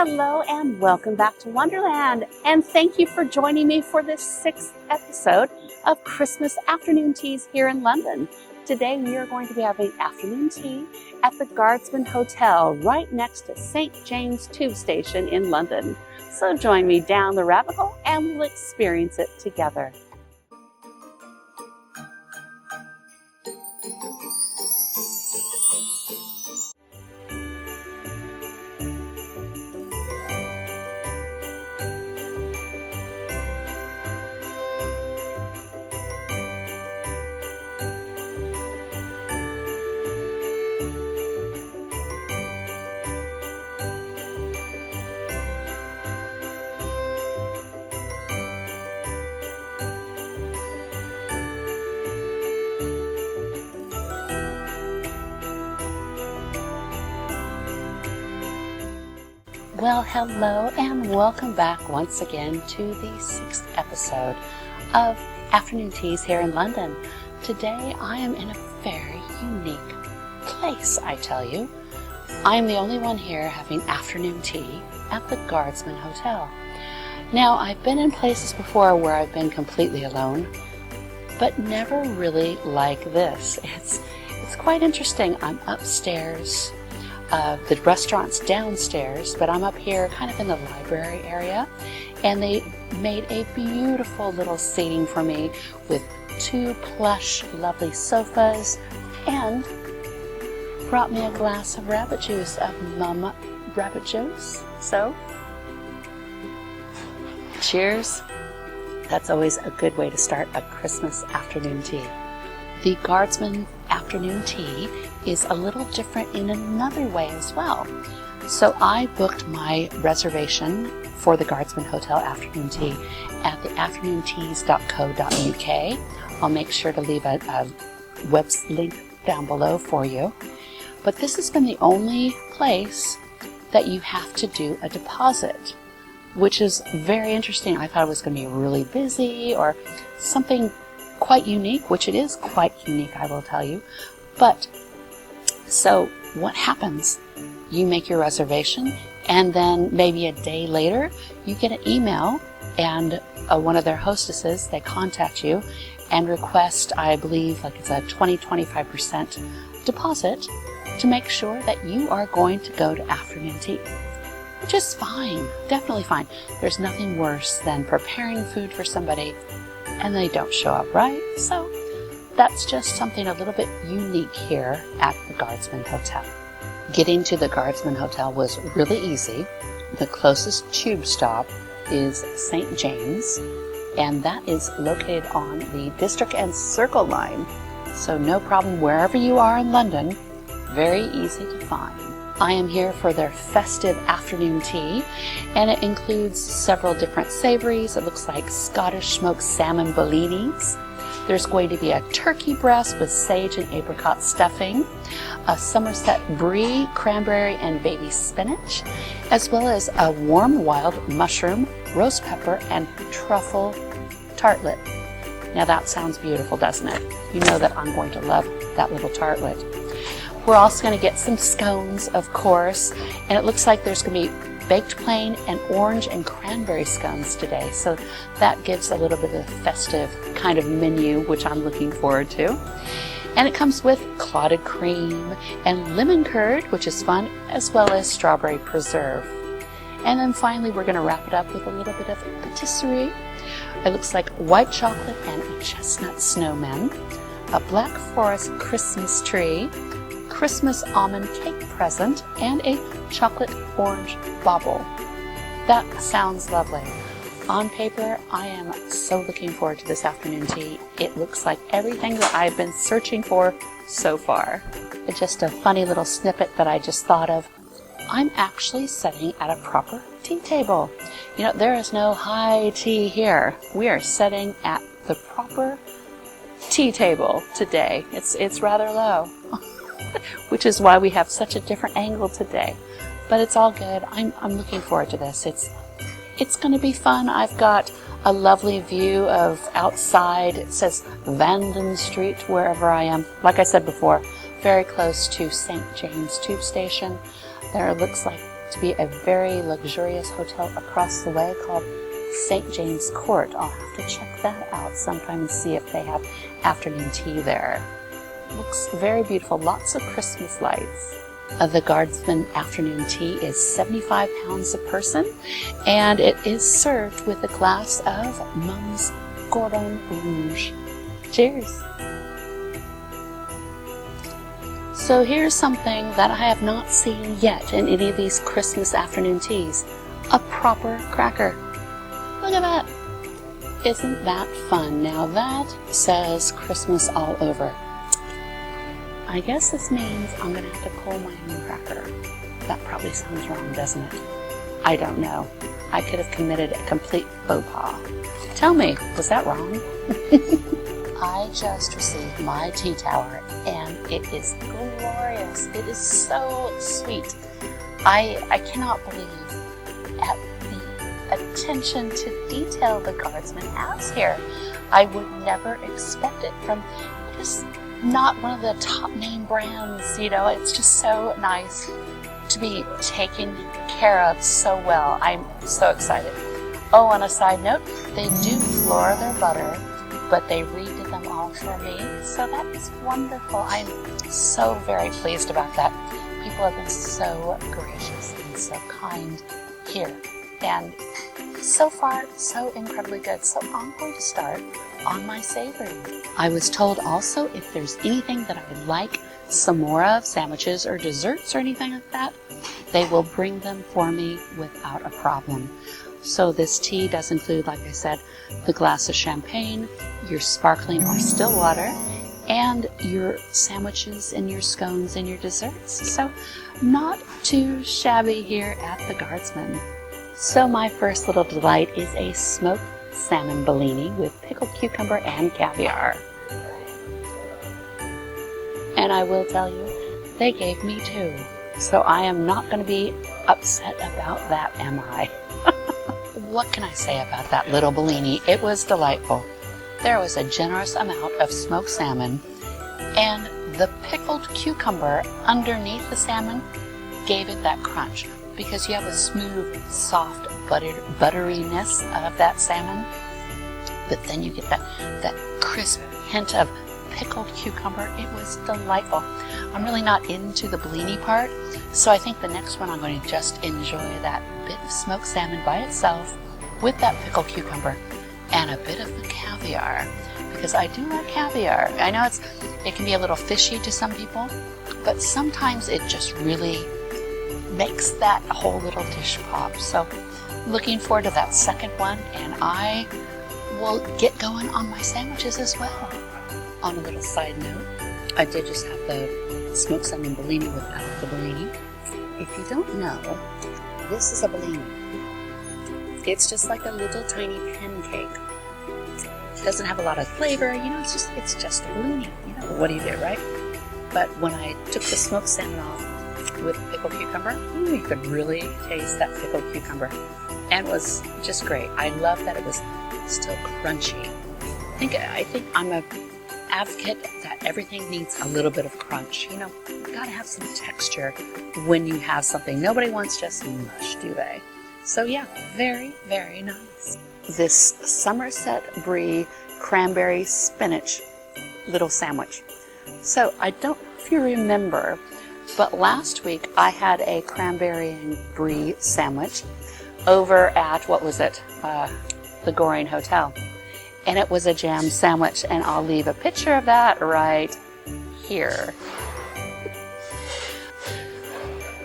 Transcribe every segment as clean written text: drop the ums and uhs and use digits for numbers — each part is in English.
Hello and welcome back to Wanderland, and thank you for joining me for this 6th episode of Christmas afternoon teas here in London. Today we are going to be having afternoon tea at the Guardsman Hotel right next to St. James Tube Station in London. So join me down the rabbit hole and we'll experience it together. Well, hello and welcome back once again to the 6th episode of Afternoon Teas here in London. Today I am in a very unique place, I tell you. I am the only one here having afternoon tea at the Guardsman Hotel. Now, I've been in places before where I've been completely alone, but never really like this. It's quite interesting. I'm upstairs. The restaurant's downstairs, but I'm up here kind of in the library area, and they made a beautiful little seating for me with 2 plush, lovely sofas, and brought me a glass of rabbit juice, of Mama Rabbit Juice. So, cheers. That's always a good way to start a Christmas afternoon tea. The Guardsman afternoon tea is a little different in another way as well. So I booked my reservation for the Guardsman Hotel afternoon tea at the afternoonteas.co.uk. I'll make sure to leave a web link down below for you. But this has been the only place that you have to do a deposit, which is very interesting. I thought it was going to be really busy or something quite unique, which it is quite unique, I will tell you. But so what happens? You make your reservation, and then maybe a day later you get an email, and one of their hostesses, they contact you and request, I believe, like it's a 20-25% deposit to make sure that you are going to go to afternoon tea, which is fine, definitely fine. There's nothing worse than preparing food for somebody and they don't show up, right? So that's just something a little bit unique here at the Guardsman Hotel. Getting to the Guardsman Hotel was really easy. The closest tube stop is St. James, and that is located on the District and Circle line. So no problem wherever you are in London, very easy to find. I am here for their festive afternoon tea, and it includes several different savories. It looks like Scottish smoked salmon bellinis. There's going to be a turkey breast with sage and apricot stuffing, a Somerset brie, cranberry, and baby spinach, as well as a warm wild mushroom, roast pepper, and truffle tartlet. Now that sounds beautiful, doesn't it? You know that I'm going to love that little tartlet. We're also going to get some scones, of course, and it looks like there's going to be baked plain and orange and cranberry scones today. So that gives a little bit of a festive kind of menu, which I'm looking forward to. And it comes with clotted cream and lemon curd, which is fun, as well as strawberry preserve. And then finally, we're going to wrap it up with a little bit of patisserie. It looks like white chocolate and a chestnut snowman, a black forest Christmas tree, Christmas almond cake present, and a chocolate orange bauble. That sounds lovely. On paper, I am so looking forward to this afternoon tea. It looks like everything that I've been searching for so far. It's just a funny little snippet that I just thought of. I'm actually sitting at a proper tea table. You know, there is no high tea here. We are sitting at the proper tea table today. It's rather low. Which is why we have such a different angle today. But it's all good. I'm looking forward to this. It's going to be fun. I've got a lovely view of outside. It says Vanden Street wherever I am. Like I said before, very close to St. James Tube Station. There looks like to be a very luxurious hotel across the way called St. James Court. I'll have to check that out sometime and see if they have afternoon tea there. Looks very beautiful, lots of Christmas lights. The Guardsman afternoon tea is £75 a person, and it is served with a glass of Mum's Cordon Rouge. Cheers! So here's something that I have not seen yet in any of these Christmas afternoon teas. A proper cracker. Look at that! Isn't that fun? Now that says Christmas all over. I guess this means I'm going to have to pull my own cracker. That probably sounds wrong, doesn't it? I don't know. I could have committed a complete faux pas. Tell me, was that wrong? I just received my tea tower, and it is glorious. It is so sweet. I cannot believe at the attention to detail the Guardsman has here. I would never expect it from just not one of the top name brands, you know. It's just so nice to be taken care of so well. I'm so excited. Oh, on a side note, they do floor their butter, but they redid them all for me, so that is wonderful. I'm so very pleased about that. People have been so gracious and so kind here, and so far, so incredibly good. So I'm going to start on my savory. I was told also if there's anything that I would like some more of, sandwiches or desserts or anything like that, they will bring them for me without a problem. So this tea does include, like I said, the glass of champagne, your sparkling or still water, and your sandwiches and your scones and your desserts. So not too shabby here at the Guardsman. So my first little delight is a smoked salmon Bellini with pickled cucumber and caviar. And I will tell you, they gave me two. So I am not going to be upset about that, am I? What can I say about that little Bellini? It was delightful. There was a generous amount of smoked salmon, and the pickled cucumber underneath the salmon gave it that crunch, because you have a smooth, soft butteriness of that salmon, but then you get that crisp hint of pickled cucumber. It was delightful. I'm really not into the Bellini part, so I think the next one I'm going to just enjoy that bit of smoked salmon by itself with that pickled cucumber and a bit of the caviar, because I do like caviar. I know it can be a little fishy to some people, but sometimes it just really makes that whole little dish pop. So looking forward to that second one, and I will get going on my sandwiches as well. On a little side note, I did just have the smoked salmon Bellini without the Bellini. If you don't know, this is a Bellini. It's just like a little tiny pancake. It doesn't have a lot of flavor, you know, it's just a Bellini. You know, what do you do, right? But when I took the smoked salmon off with pickled cucumber, you could really taste that pickled cucumber, and it was just great. I love that it was still crunchy. I think I'm a advocate that everything needs a little bit of crunch. You know, you gotta have some texture when you have something. Nobody wants just mush, do they? So yeah, very, very nice. This Somerset Brie cranberry spinach little sandwich. So I don't know if you remember, but last week I had a cranberry and brie sandwich over at, what was it, the Goring Hotel. And it was a jam sandwich, and I'll leave a picture of that right here.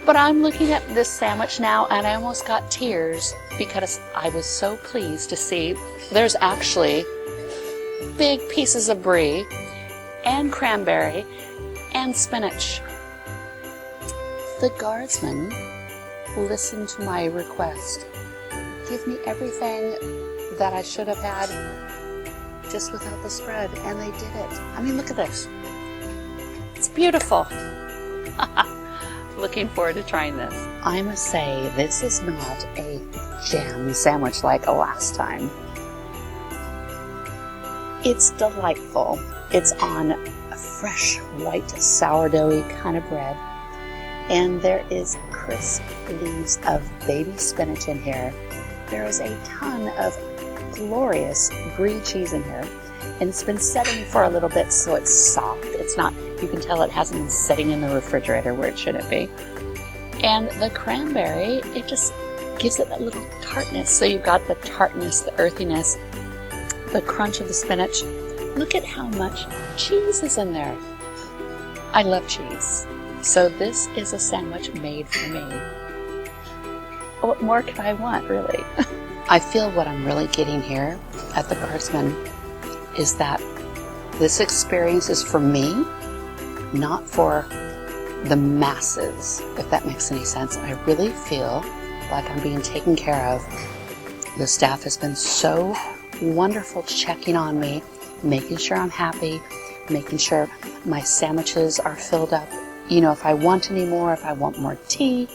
But I'm looking at this sandwich now, and I almost got tears because I was so pleased to see there's actually big pieces of brie and cranberry and spinach. The Guardsman listened to my request. Give me everything that I should have had just without the spread, and they did it. I mean, look at this. It's beautiful. Looking forward to trying this. I must say, this is not a jam sandwich like last time. It's delightful. It's on a fresh white sourdoughy kind of bread. And there is crisp leaves of baby spinach in here. There is a ton of glorious brie cheese in here. And it's been setting for a little bit, so it's soft. It's not, you can tell it hasn't been sitting in the refrigerator where it shouldn't be. And the cranberry, it just gives it that little tartness. So you've got the tartness, the earthiness, the crunch of the spinach. Look at how much cheese is in there. I love cheese. So this is a sandwich made for me. What more could I want, really? I feel what I'm really getting here at the Guardsman is that this experience is for me, not for the masses, if that makes any sense. I really feel like I'm being taken care of. The staff has been so wonderful checking on me, making sure I'm happy, making sure my sandwiches are filled up. You know, if I want any more, if I want more tea,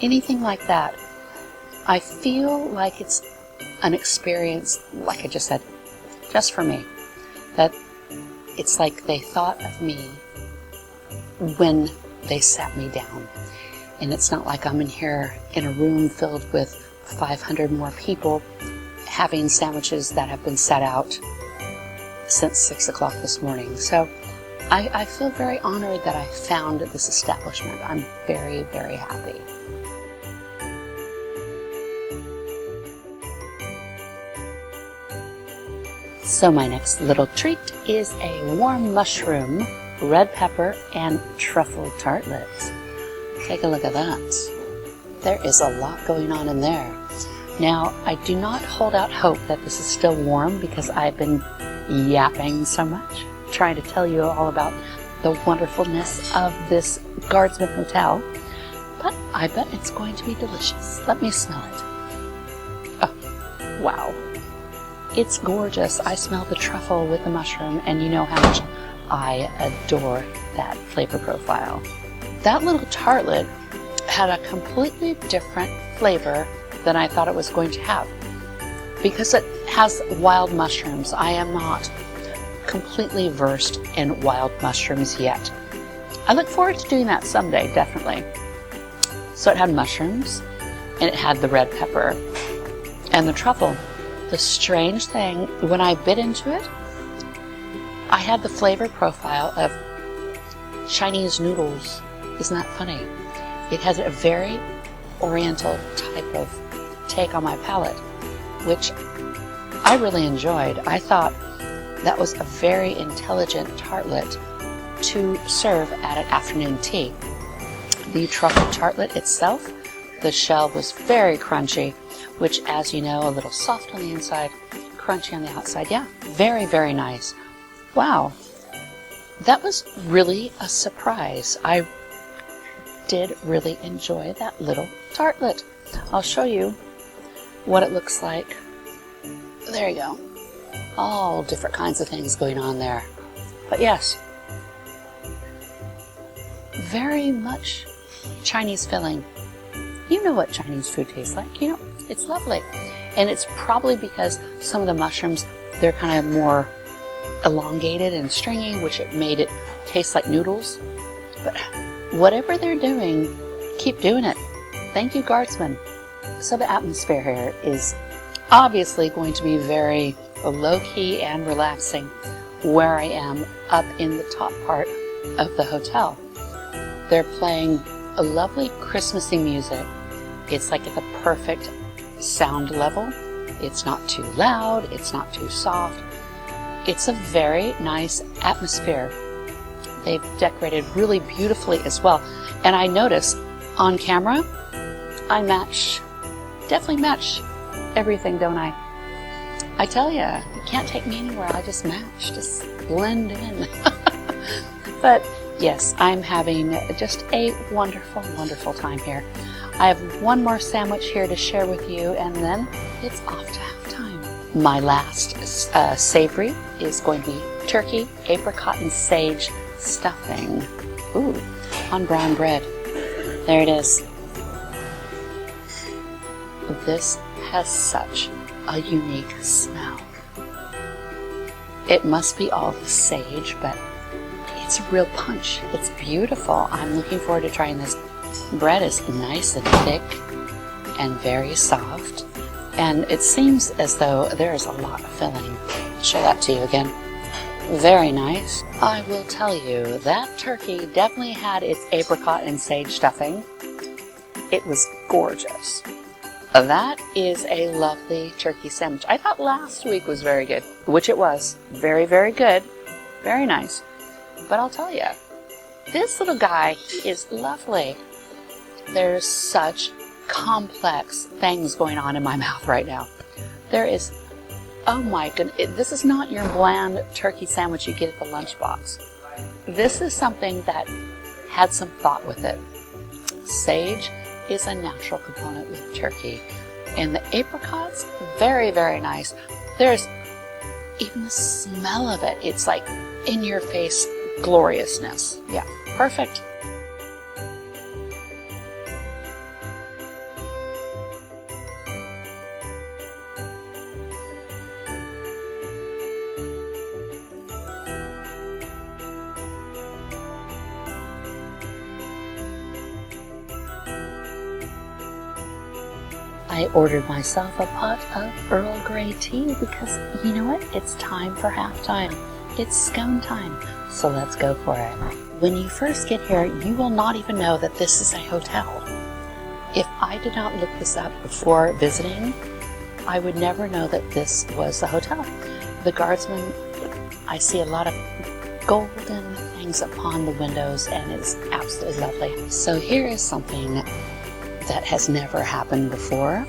anything like that. I feel like it's an experience, like I just said, just for me. That it's like they thought of me when they sat me down. And it's not like I'm in here in a room filled with 500 more people having sandwiches that have been set out since 6 o'clock this morning. So I feel very honored that I found this establishment. I'm very, very happy. So my next little treat is a warm mushroom, red pepper, and truffle tartlet. Take a look at that. There is a lot going on in there. Now, I do not hold out hope that this is still warm because I've been yapping so much, trying to tell you all about the wonderfulness of this Guardsman Hotel, but I bet it's going to be delicious. Let me smell it. Oh, wow. It's gorgeous. I smell the truffle with the mushroom, and you know how much I adore that flavor profile. That little tartlet had a completely different flavor than I thought it was going to have. Because it has wild mushrooms, I am not completely versed in wild mushrooms yet. I look forward to doing that someday, definitely. So it had mushrooms, and it had the red pepper, and the truffle. The strange thing, when I bit into it, I had the flavor profile of Chinese noodles. Isn't that funny? It has a very oriental type of take on my palate, which I really enjoyed. I thought that was a very intelligent tartlet to serve at an afternoon tea. The truffle tartlet itself, the shell was very crunchy, which, as you know, a little soft on the inside, crunchy on the outside. Yeah, very, very nice. Wow, that was really a surprise. I did really enjoy that little tartlet. I'll show you what it looks like. There you go. All different kinds of things going on there. But yes, very much Chinese filling. You know what Chinese food tastes like. You know, it's lovely. And it's probably because some of the mushrooms, they're kind of more elongated and stringy, which it made it taste like noodles. But whatever they're doing, keep doing it. Thank you, Guardsmen. So the atmosphere here is obviously going to be very low-key and relaxing where I am up in the top part of the hotel. They're playing a lovely Christmassy music. It's like at the perfect sound level. It's not too loud. It's not too soft. It's a very nice atmosphere. They've decorated really beautifully as well. And I notice on camera, I definitely match everything, don't I? I tell you, you can't take me anywhere. I just match, just blend in. But yes, I'm having just a wonderful, wonderful time here. I have one more sandwich here to share with you, and then it's off to halftime. My last savory is going to be turkey, apricot, and sage stuffing. Ooh, on brown bread. There it is. This has such a unique smell. It must be all the sage, but it's a real punch. It's beautiful. I'm looking forward to trying this. Bread is nice and thick and very soft, and it seems as though there is a lot of filling. I'll show that to you again. Very nice. I will tell you, that turkey definitely had its apricot and sage stuffing. It was gorgeous. That is a lovely turkey sandwich. I thought last week was very good, which it was. Very, very good. Very nice. But I'll tell you, this little guy is lovely. There's such complex things going on in my mouth right now. There is, oh my goodness, this is not your bland turkey sandwich you get at the lunchbox. This is something that had some thought with it. Sage is a natural component with turkey. And the apricots, very, very nice. There's even the smell of it. It's like in your face gloriousness. Yeah, perfect. I ordered myself a pot of Earl Grey tea because, you know what, it's time for halftime. It's scone time, so let's go for it. When you first get here, you will not even know that this is a hotel. If I did not look this up before visiting, I would never know that this was a hotel. The Guardsmen, I see a lot of golden things upon the windows, and it's absolutely lovely. So here is something that has never happened before.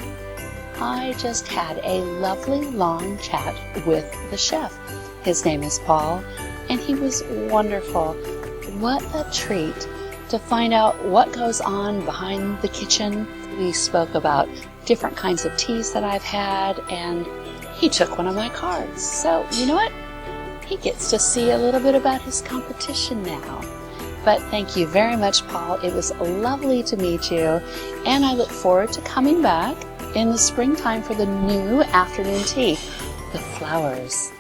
I just had a lovely long chat with the chef. His name is Paul, and he was wonderful. What a treat to find out what goes on behind the kitchen. We spoke about different kinds of teas that I've had, and he took one of my cards. So, you know what? He gets to see a little bit about his competition now. But thank you very much, Paul. It was lovely to meet you, and I look forward to coming back in the springtime for the new afternoon tea, the flowers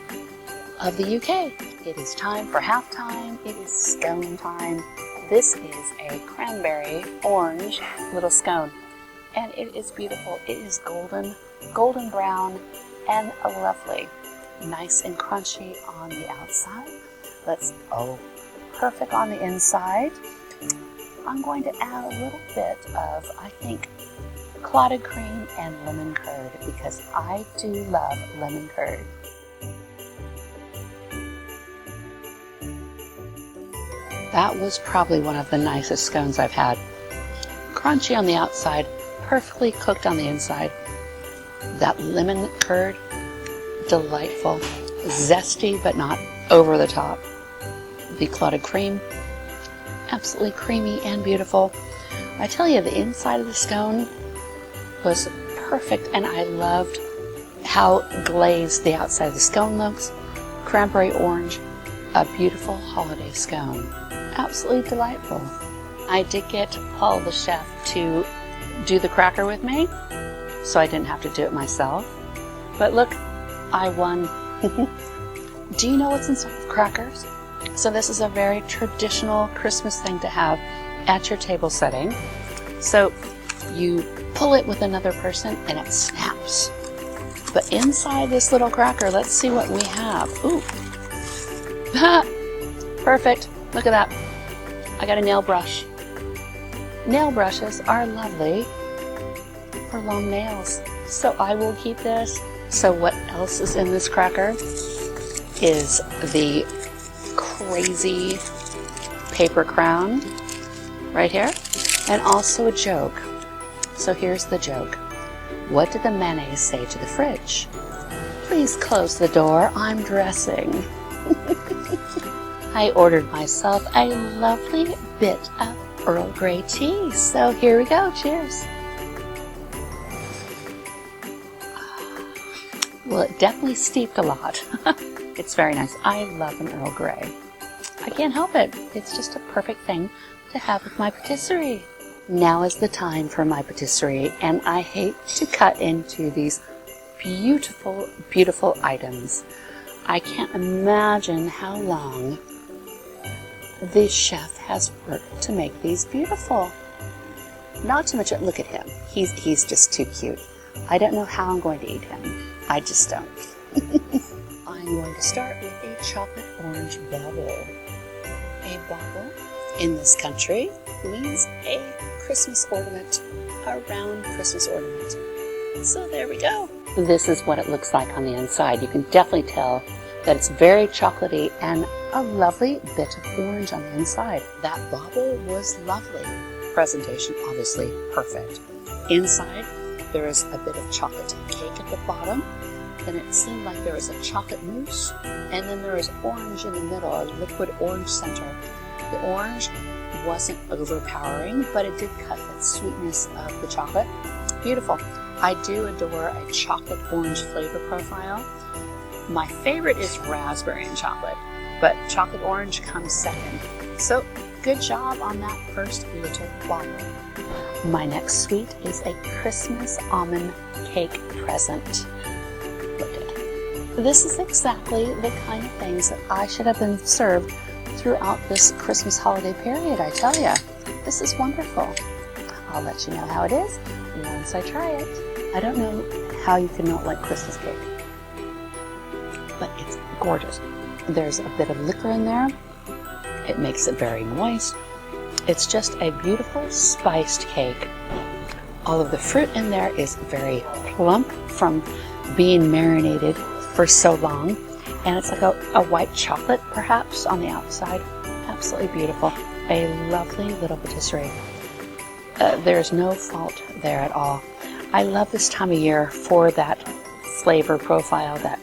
of the UK. It is time for halftime. It is scone time. This is a cranberry orange little scone, and it is beautiful. It is golden brown, and lovely. Nice and crunchy on the outside. Perfect on the inside. I'm going to add a little bit of, I think, clotted cream and lemon curd, because I do love lemon curd. That was probably one of the nicest scones I've had. Crunchy on the outside, perfectly cooked on the inside. That lemon curd, delightful. Zesty, but not over the top. The clotted cream, absolutely creamy and beautiful. I tell you, the inside of the scone was perfect, and I loved how glazed the outside of the scone looks. Cranberry orange, a beautiful holiday scone. Absolutely delightful. I did get Paul the chef to do the cracker with me, so I didn't have to do it myself. But look, I won. Do you know what's inside of crackers? So this is a very traditional Christmas thing to have at your table setting. So you pull it with another person and it snaps. But inside this little cracker, let's see what we have. Ooh. Perfect. Look at that. I got a nail brush. Nail brushes are lovely for long nails. So I will keep this. So what else is in this cracker is the crazy paper crown right here, and also a joke. So here's the joke. What did the mayonnaise say to the fridge? Please close the door, I'm dressing. I ordered myself a lovely bit of Earl Grey tea, so here we go. Cheers. Well, it definitely steeped a lot. It's very nice. I love an Earl Grey. I can't help it. It's just a perfect thing to have with my patisserie. Now is the time for my patisserie, and I hate to cut into these beautiful, beautiful items. I can't imagine how long the chef has worked to make these beautiful. Not to mention, look at him. He's just too cute. I don't know how I'm going to eat him. I just don't. I'm going to start with a chocolate orange bauble. A bauble in this country means a Christmas ornament, a round Christmas ornament. So there we go. This is what it looks like on the inside. You can definitely tell that it's very chocolatey and a lovely bit of orange on the inside. That bauble was lovely. Presentation, obviously perfect. Inside, there is a bit of chocolate cake at the bottom. Then it seemed like there was a chocolate mousse, and then there was orange in the middle, a liquid orange center. The orange wasn't overpowering, but it did cut that sweetness of the chocolate. Beautiful. I do adore a chocolate orange flavor profile. My favorite is raspberry and chocolate, but chocolate orange comes second. So good job on that first little bauble. My next sweet is a Christmas almond cake present. Look at it. This is exactly the kind of things that I should have been served throughout this Christmas holiday period, I tell you. This is wonderful. I'll let you know how it is once I try it. I don't know how you can not like Christmas cake, but it's gorgeous. There's a bit of liquor in there. It makes it very moist. It's just a beautiful spiced cake. All of the fruit in there is very plump from being marinated for so long. And it's like a white chocolate, perhaps, on the outside. Absolutely beautiful. A lovely little patisserie. There's no fault there at all. I love this time of year for that flavor profile, that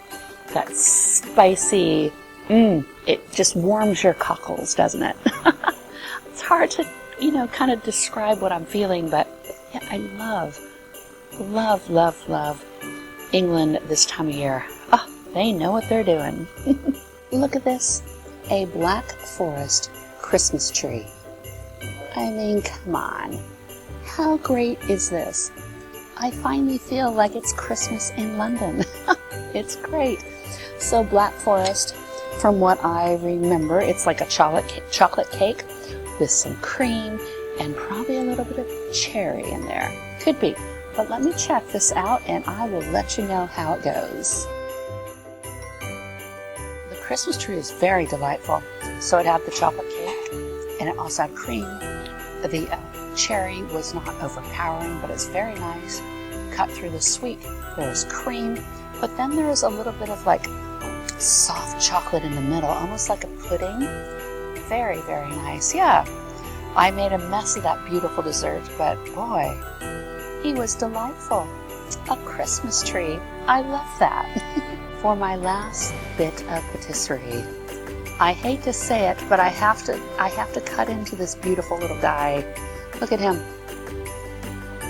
spicy, it just warms your cockles, doesn't it? It's hard to, kind of describe what I'm feeling, but yeah, I love England this time of year. Oh, they know what they're doing. Look at this, a Black Forest Christmas tree. I mean, come on. How great is this? I finally feel like it's Christmas in London. It's great. So Black Forest, from what I remember, it's like a chocolate cake with some cream and probably a little bit of cherry in there. Could be. But let me check this out and I will let you know how it goes. The Christmas tree is very delightful. So it had the chocolate cake and it also had cream. The cherry was not overpowering, but it's very nice. Cut through the sweet. There was cream, but then there was a little bit of like soft chocolate in the middle, almost like a pudding. Very, very nice. Yeah, I made a mess of that beautiful dessert, but boy, he was delightful. A Christmas tree. I love that. For my last bit of patisserie, I hate to say it, but I have to cut into this beautiful little guy. Look at him.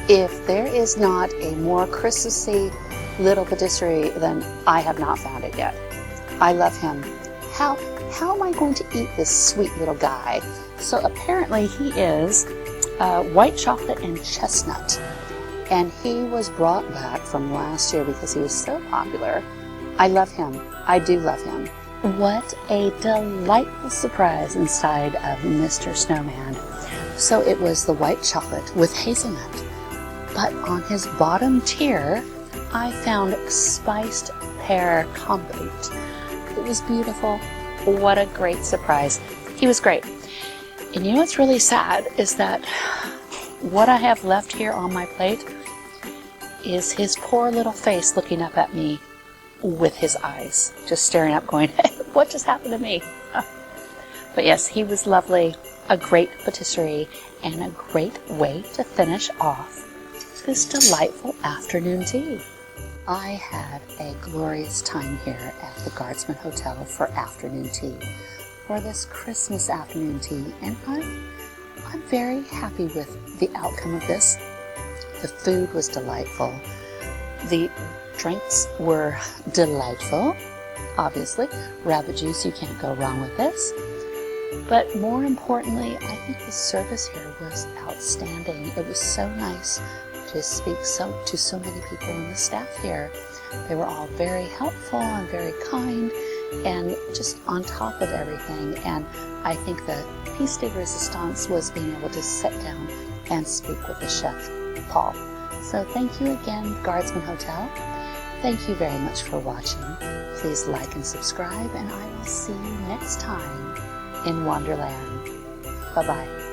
If there is not a more Christmassy little patisserie, then I have not found it yet. I love him. How am I going to eat this sweet little guy? So apparently he is white chocolate and chestnut. And he was brought back from last year because he was so popular. I love him. I do love him. What a delightful surprise inside of Mr. Snowman. So it was the white chocolate with hazelnut. But on his bottom tier, I found spiced pear compote. It was beautiful. What a great surprise. He was great. And you know what's really sad is that what I have left here on my plate is his poor little face looking up at me with his eyes, just staring up going, hey, what just happened to me? But yes, he was lovely. A great patisserie and a great way to finish off this delightful afternoon tea. I had a glorious time here at the Guardsman Hotel for afternoon tea, for this Christmas afternoon tea, and I'm very happy with the outcome of this. The food was delightful. The drinks were delightful. Obviously, rabbit juice, you can't go wrong with this. But more importantly, I think the service here was outstanding. It was so nice to speak to so many people in the staff here. They were all very helpful and very kind and just on top of everything. And I think the piece de resistance was being able to sit down and speak with the chef, Paul. So thank you again, Guardsman Hotel. Thank you very much for watching. Please like and subscribe, and I will see you next time in Wanderland. Bye-bye.